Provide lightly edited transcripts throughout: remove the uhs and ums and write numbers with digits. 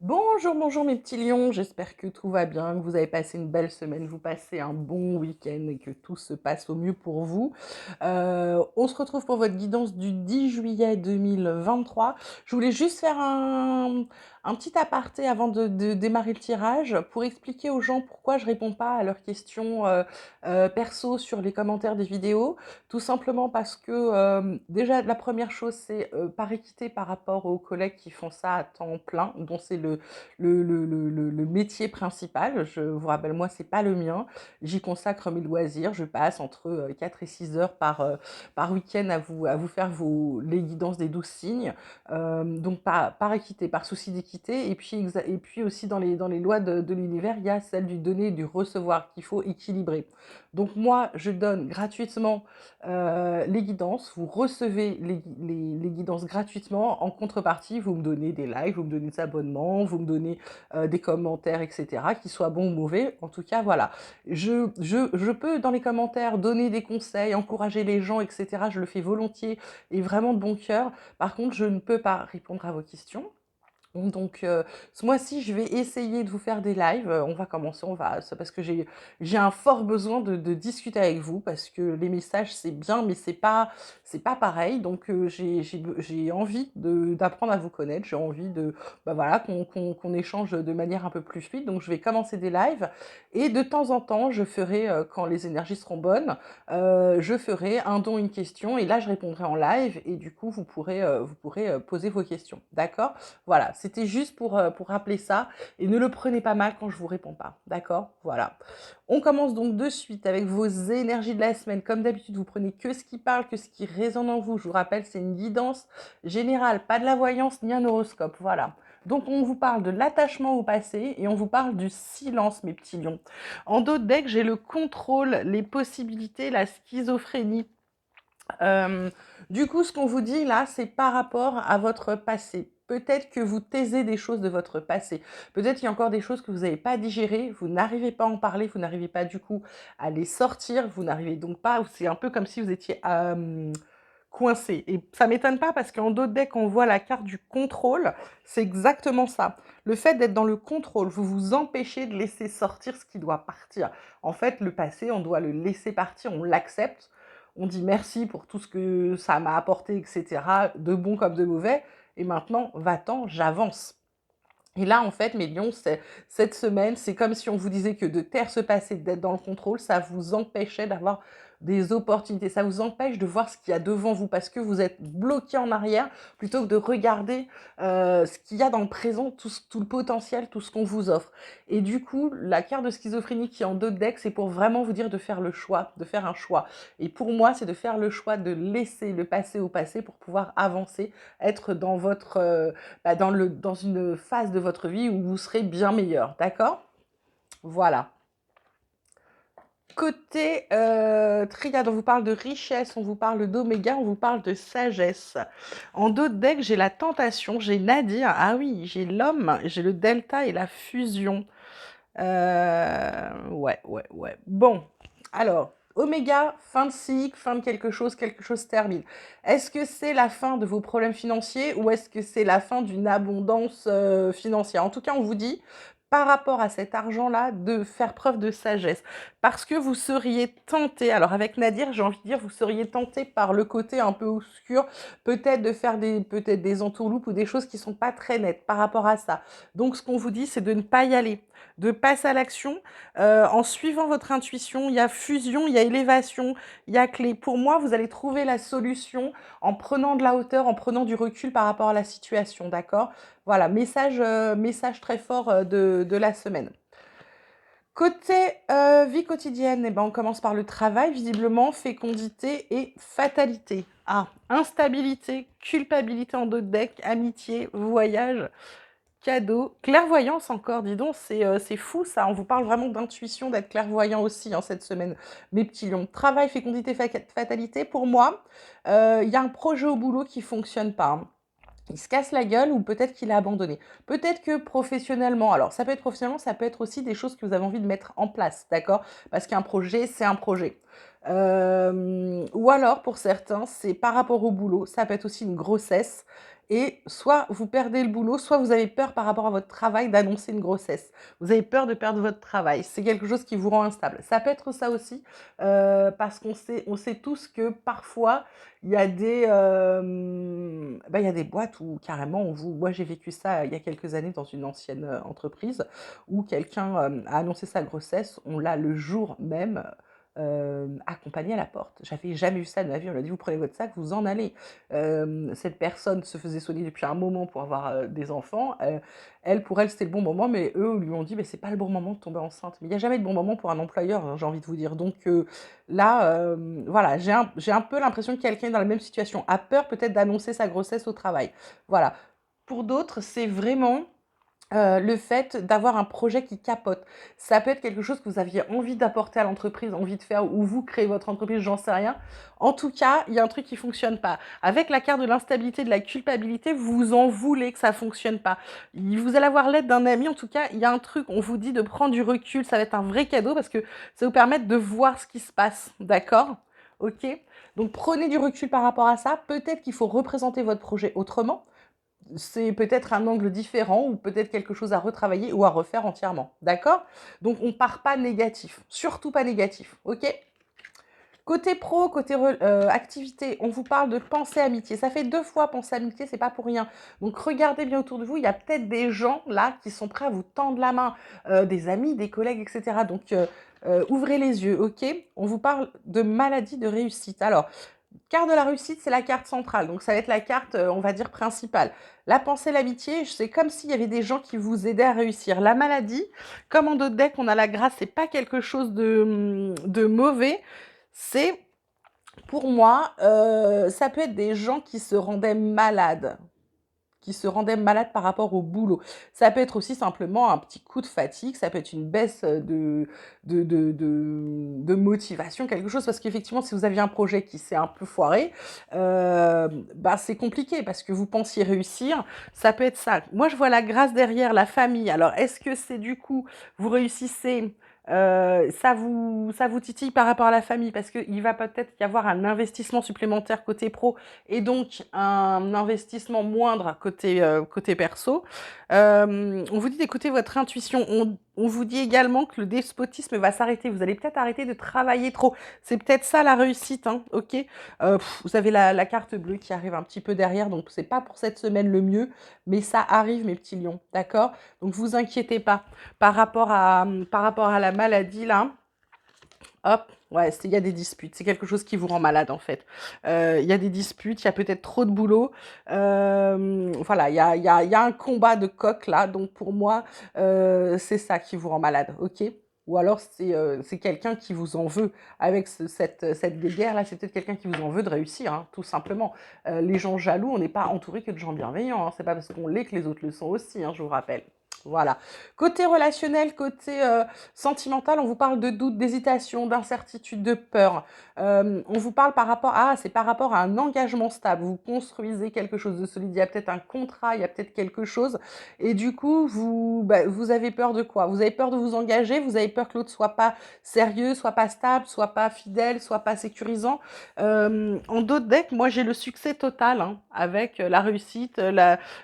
Bonjour, bonjour mes petits lions, j'espère que tout va bien, que vous avez passé une belle semaine, vous passez un bon week-end et que tout se passe au mieux pour vous. On se retrouve pour votre guidance du 10 juillet 2023. Je voulais juste faire un petit aparté avant de démarrer le tirage pour expliquer aux gens pourquoi je réponds pas à leurs questions perso sur les commentaires des vidéos. Tout simplement parce que déjà la première chose c'est par équité par rapport aux collègues qui font ça à temps plein, dont c'est le métier principal. Je vous rappelle, moi c'est pas le mien. J'y consacre mes loisirs. Je passe entre 4 et 6 heures par week-end à vous faire les guidances des 12 signes. Donc par équité, par souci d'équité. Et puis aussi dans les lois de l'univers, il y a celle du donner et du recevoir qu'il faut équilibrer. Donc moi, je donne gratuitement les guidances, vous recevez les guidances gratuitement. En contrepartie, vous me donnez des likes, vous me donnez des abonnements, vous me donnez des commentaires, etc., qu'ils soient bons ou mauvais. En tout cas, voilà. Je peux, dans les commentaires, donner des conseils, encourager les gens, etc. Je le fais volontiers et vraiment de bon cœur. Par contre, je ne peux pas répondre à vos questions. Donc, ce mois-ci, je vais essayer de vous faire des lives. On va commencer, c'est parce que j'ai un fort besoin de discuter avec vous, parce que les messages, c'est bien, mais c'est pas pareil. Donc, j'ai envie d'apprendre à vous connaître. J'ai envie bah voilà, qu'on échange de manière un peu plus fluide. Donc, je vais commencer des lives. Et de temps en temps, je ferai, quand les énergies seront bonnes, je ferai un don, une question. Et là, je répondrai en live. Et du coup, vous pourrez poser vos questions. D'accord? Voilà, c'était juste pour rappeler ça et ne le prenez pas mal quand je vous réponds pas, d'accord? Voilà. On commence donc de suite avec vos énergies de la semaine. Comme d'habitude, vous prenez que ce qui parle, que ce qui résonne en vous. Je vous rappelle, c'est une guidance générale, pas de la voyance ni un horoscope, voilà. Donc on vous parle de l'attachement au passé et on vous parle du silence, mes petits lions. En d'autres decks, j'ai le contrôle, les possibilités, la schizophrénie. Euh, du coup, ce qu'on vous dit là, c'est par rapport à votre passé. Peut-être que vous taisez des choses de votre passé. Peut-être qu'il y a encore des choses que vous n'avez pas digérées, vous n'arrivez pas à en parler, vous n'arrivez pas du coup à les sortir, vous n'arrivez donc pas, c'est un peu comme si vous étiez coincé. Et ça m'étonne pas parce qu'en d'autres decks, on voit la carte du contrôle, c'est exactement ça. Le fait d'être dans le contrôle, vous vous empêchez de laisser sortir ce qui doit partir. En fait, le passé, on doit le laisser partir, on l'accepte, on dit merci pour tout ce que ça m'a apporté, etc., de bon comme de mauvais, et maintenant, va-t'en, j'avance. Et là, en fait, mes lions, cette semaine, c'est comme si on vous disait que de taire ce passé, d'être dans le contrôle, ça vous empêchait d'avoir des opportunités, ça vous empêche de voir ce qu'il y a devant vous, parce que vous êtes bloqué en arrière, plutôt que de regarder ce qu'il y a dans le présent, tout le potentiel, tout ce qu'on vous offre. Et du coup, la carte de schizophrénie qui est en deux decks, c'est pour vraiment vous dire de faire le choix, de faire un choix. Et pour moi, c'est de faire le choix de laisser le passé au passé pour pouvoir avancer, être dans votre... dans une phase de votre vie où vous serez bien meilleur, d'accord? Voilà. Côté triade, on vous parle de richesse, on vous parle d'oméga, on vous parle de sagesse. En d'autres decks, j'ai la tentation, j'ai Nadir, ah oui, j'ai l'homme, j'ai le delta et la fusion. Ouais. Bon, alors, oméga, fin de cycle, fin de quelque chose termine. Est-ce que c'est la fin de vos problèmes financiers ou est-ce que c'est la fin d'une abondance financière? En tout cas, on vous dit, par rapport à cet argent-là, de faire preuve de sagesse. Parce que vous seriez tenté, alors avec Nadir, j'ai envie de dire, vous seriez tenté par le côté un peu obscur, peut-être de faire peut-être des entourloupes ou des choses qui sont pas très nettes par rapport à ça. Donc, ce qu'on vous dit, c'est de ne pas y aller, de passer à l'action en suivant votre intuition. Il y a fusion, il y a élévation, il y a clé. Pour moi, vous allez trouver la solution en prenant de la hauteur, en prenant du recul par rapport à la situation, d'accord? Voilà, message très fort de la semaine. Côté vie quotidienne, eh ben, on commence par le travail, visiblement, fécondité et fatalité. Ah, instabilité, culpabilité en dos de deck, amitié, voyage, cadeau, clairvoyance encore, dis donc, c'est fou ça, on vous parle vraiment d'intuition, d'être clairvoyant aussi cette semaine, mes petits lions. Travail, fécondité, fatalité, pour moi, il y a un projet au boulot qui fonctionne pas, hein. Il se casse la gueule ou peut-être qu'il a abandonné. Peut-être que professionnellement, alors ça peut être professionnellement, ça peut être aussi des choses que vous avez envie de mettre en place, d'accord? Parce qu'un projet, c'est un projet. Ou alors, pour certains, c'est par rapport au boulot, ça peut être aussi une grossesse. et soit vous perdez le boulot, soit vous avez peur par rapport à votre travail d'annoncer une grossesse. Vous avez peur de perdre votre travail. C'est quelque chose qui vous rend instable. Ça peut être ça aussi, parce on sait tous que parfois, il y a il y a des boîtes où carrément moi j'ai vécu ça il y a quelques années dans une ancienne entreprise où quelqu'un a annoncé sa grossesse, on l'a le jour même accompagné à la porte. J'avais jamais vu ça de ma vie. On lui a dit vous prenez votre sac, vous en allez. Cette personne se faisait soigner depuis un moment pour avoir des enfants. Pour elle, c'était le bon moment, mais eux lui ont dit mais c'est pas le bon moment de tomber enceinte. Mais il n'y a jamais de bon moment pour un employeur, hein, j'ai envie de vous dire. Donc là, voilà, j'ai un peu l'impression que quelqu'un est dans la même situation, a peur peut-être d'annoncer sa grossesse au travail. Voilà. Pour d'autres, c'est vraiment le fait d'avoir un projet qui capote. Ça peut être quelque chose que vous aviez envie d'apporter à l'entreprise, envie de faire, ou vous créez votre entreprise, j'en sais rien. En tout cas, il y a un truc qui fonctionne pas. Avec la carte de l'instabilité, de la culpabilité, vous en voulez que ça fonctionne pas. Vous allez avoir l'aide d'un ami, en tout cas, il y a un truc, on vous dit de prendre du recul, ça va être un vrai cadeau parce que ça vous permet de voir ce qui se passe, d'accord? Ok? Donc prenez du recul par rapport à ça. Peut-être qu'il faut représenter votre projet autrement. C'est peut-être un angle différent ou peut-être quelque chose à retravailler ou à refaire entièrement. D'accord? Donc on part pas négatif, surtout pas négatif. Ok? Côté pro, côté activité, on vous parle de pensée amitié. Ça fait 2 fois pensée amitié, c'est pas pour rien. Donc regardez bien autour de vous, il y a peut-être des gens là qui sont prêts à vous tendre la main, des amis, des collègues, etc. Donc ouvrez les yeux, ok? On vous parle de maladie de réussite. Alors, carte de la réussite, c'est la carte centrale, donc ça va être la carte, on va dire, principale. La pensée, l'amitié, c'est comme s'il y avait des gens qui vous aidaient à réussir. La maladie, comme en d'autres decks, on a la grâce, c'est pas quelque chose de mauvais, c'est, pour moi, ça peut être des gens qui se rendaient malades par rapport au boulot. Ça peut être aussi simplement un petit coup de fatigue, ça peut être une baisse de motivation, quelque chose, parce qu'effectivement, si vous aviez un projet qui s'est un peu foiré, c'est compliqué, parce que vous pensiez réussir, ça peut être ça. Moi, je vois la grâce derrière, la famille. Alors, est-ce que c'est du coup, vous réussissez ça vous titille par rapport à la famille parce qu'il va peut-être y avoir un investissement supplémentaire côté pro et donc un investissement moindre côté perso. On vous dit d'écouter votre intuition. On vous dit également que le despotisme va s'arrêter. Vous allez peut-être arrêter de travailler trop. C'est peut-être ça la réussite, hein, ok. Vous avez la carte bleue qui arrive un petit peu derrière, donc c'est pas pour cette semaine le mieux, mais ça arrive mes petits lions, d'accord. Donc vous inquiétez pas par rapport à la maladie là. Hop, ouais, il y a des disputes. C'est quelque chose qui vous rend malade, en fait. Il y a des disputes, il y a peut-être trop de boulot. Voilà, il y a un combat de coq, là. Donc, pour moi, c'est ça qui vous rend malade, ok? Ou alors, c'est quelqu'un qui vous en veut. Avec cette guerre, là, c'est peut-être quelqu'un qui vous en veut de réussir, hein, tout simplement. Les gens jaloux, on n'est pas entouré que de gens bienveillants. Hein. C'est pas parce qu'on l'est que les autres le sont aussi, hein, je vous rappelle. Voilà. Côté relationnel, côté sentimental, on vous parle de doute, d'hésitation, d'incertitude, de peur. On vous parle c'est par rapport à un engagement stable. Vous construisez quelque chose de solide. Il y a peut-être un contrat, il y a peut-être quelque chose. Et du coup, vous avez peur de quoi? Vous avez peur de vous engager, vous avez peur que l'autre soit pas sérieux, soit pas stable, soit pas fidèle, soit pas sécurisant. En d'autres decks, moi j'ai le succès total hein, avec la réussite,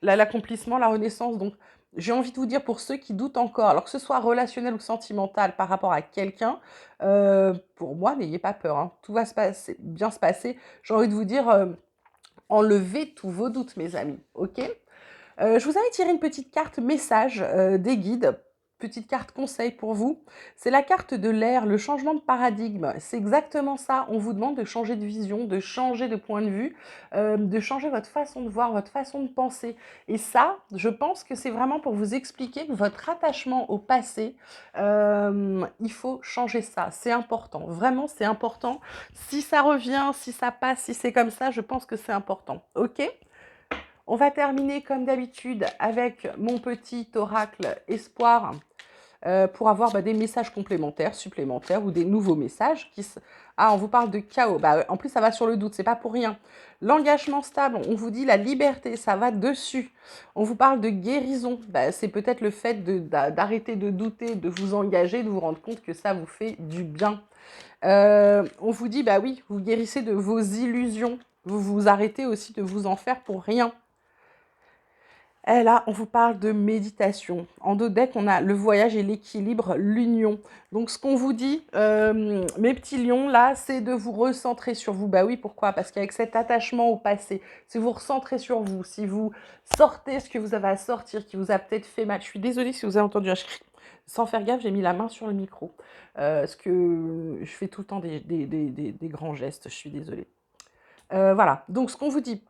l'accomplissement, la renaissance. Donc, j'ai envie de vous dire pour ceux qui doutent encore, alors que ce soit relationnel ou sentimental par rapport à quelqu'un, pour moi, n'ayez pas peur. Hein. Tout va bien se passer. J'ai envie de vous dire, enlevez tous vos doutes, mes amis. Ok. Je vous avais tiré une petite carte message des guides, petite carte conseil pour vous. C'est la carte de l'air, le changement de paradigme. C'est exactement ça. On vous demande de changer de vision, de changer de point de vue, de changer votre façon de voir, votre façon de penser. Et ça, je pense que c'est vraiment pour vous expliquer que votre attachement au passé, il faut changer ça. C'est important. Vraiment, c'est important. Si ça revient, si ça passe, si c'est comme ça, je pense que c'est important. Ok ? On va terminer comme d'habitude avec mon petit oracle espoir pour avoir des messages complémentaires, supplémentaires ou des nouveaux messages. Ah, on vous parle de chaos. En plus, ça va sur le doute, c'est pas pour rien. L'engagement stable, on vous dit la liberté, ça va dessus. On vous parle de guérison. C'est peut-être le fait d'arrêter de douter, de vous engager, de vous rendre compte que ça vous fait du bien. On vous dit, oui, vous guérissez de vos illusions. Vous vous arrêtez aussi de vous en faire pour rien. Et là, on vous parle de méditation. En dos deck, on a le voyage et l'équilibre, l'union. Donc, ce qu'on vous dit, mes petits lions, là, c'est de vous recentrer sur vous. Bah oui, pourquoi? Parce qu'avec cet attachement au passé, si vous recentrez sur vous, si vous sortez ce que vous avez à sortir, qui vous a peut-être fait mal. Je suis désolée si vous avez entendu un cri. Sans faire gaffe, j'ai mis la main sur le micro. Parce que je fais tout le temps des grands gestes, je suis désolée. Voilà, donc ce qu'on vous dit,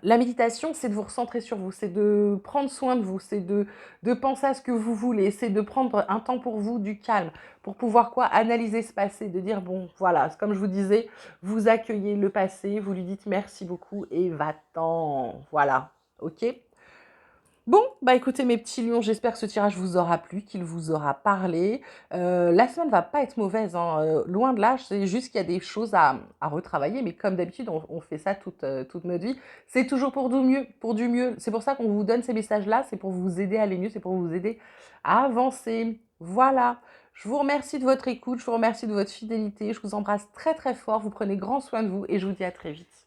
la méditation, c'est de vous recentrer sur vous, c'est de prendre soin de vous, c'est de penser à ce que vous voulez, c'est de prendre un temps pour vous, du calme, pour pouvoir quoi analyser ce passé, de dire bon, voilà, comme je vous disais, vous accueillez le passé, vous lui dites merci beaucoup et va-t'en, voilà, ok? Bon, bah écoutez mes petits lions, j'espère que ce tirage vous aura plu, qu'il vous aura parlé. La semaine va pas être mauvaise, hein, loin de là, c'est juste qu'il y a des choses à retravailler, mais comme d'habitude, on fait ça toute notre vie. C'est toujours pour du mieux, pour du mieux. C'est pour ça qu'on vous donne ces messages-là, c'est pour vous aider à aller mieux, c'est pour vous aider à avancer. Voilà. Je vous remercie de votre écoute, je vous remercie de votre fidélité, je vous embrasse très très fort, vous prenez grand soin de vous et je vous dis à très vite.